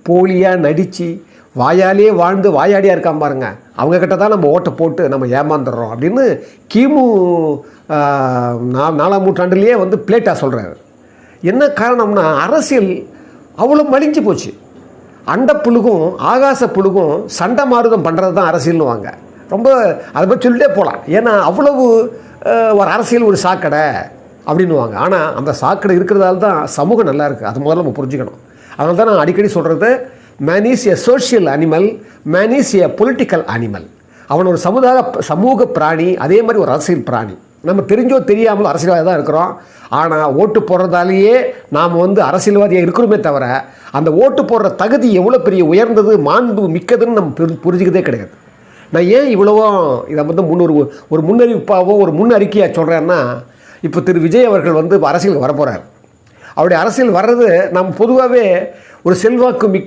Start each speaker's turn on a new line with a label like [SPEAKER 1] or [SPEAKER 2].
[SPEAKER 1] போலியாக நடித்து வாயாலே வாழ்ந்து வாயாடியாக இருக்காம பாருங்க, அவங்கக்கிட்ட தான் நம்ம ஓட்டை போட்டு நம்ம ஏமாந்துடுறோம் அப்படின்னு கிமு 4ஆம் நூற்றாண்டுலேயே வந்து பிளேட்டா சொல்கிறாரு. என்ன காரணம்னா அரசியல் அவ்வளோ மலிஞ்சு போச்சு. அண்ட புழுகும் ஆகாச புழுகும் சண்டை மாறுதம் பண்ணுறது தான் அரசியல்னு வாங்க. ரொம்ப அதை பற்றி சொல்லிட்டே போகலாம். ஏன்னா அவ்வளவு ஒரு அரசியல் ஒரு சாக்கடை அப்படின்னுவாங்க. ஆனால் அந்த சாக்கடை இருக்கிறதால தான் சமூகம் நல்லா இருக்குது. அது முதல்ல நம்ம புரிஞ்சுக்கணும். அதனால தான் நான் அடிக்கடி சொல்கிறது, man is a social animal, man is a political animal. அவன் ஒரு சமூக பிராணி, அதே மாதிரி ஒரு அரசியல் பிராணி. நம்ம தெரிஞ்சோ தெரியாமலோ அரசியல்வாதி தான் இருக்கிறோம். ஆனால் ஓட்டு போடுறதாலேயே நாம் வந்து அரசியல்வாதியாக இருக்கிறோமே தவிர அந்த ஓட்டு போடுற தகுதி எவ்வளோ பெரிய உயர்ந்தது மாண்பு மிக்கதுன்னு நம்ம புரிஞ்சுக்கிறதே கிடையாது. நான் ஏன் இவ்வளவோ இதை வந்து ஒரு முன்னறிவிப்பாவோ ஒரு முன் அறிக்கையாக சொல்கிறேன்னா, இப்போ திரு விஜய் அவர்கள் வந்து அரசியலுக்கு வரப்போகிறார். அவருடைய அரசியல் வர்றது நம்ம பொதுவாகவே ஒரு செல்வாக்கு மிக்க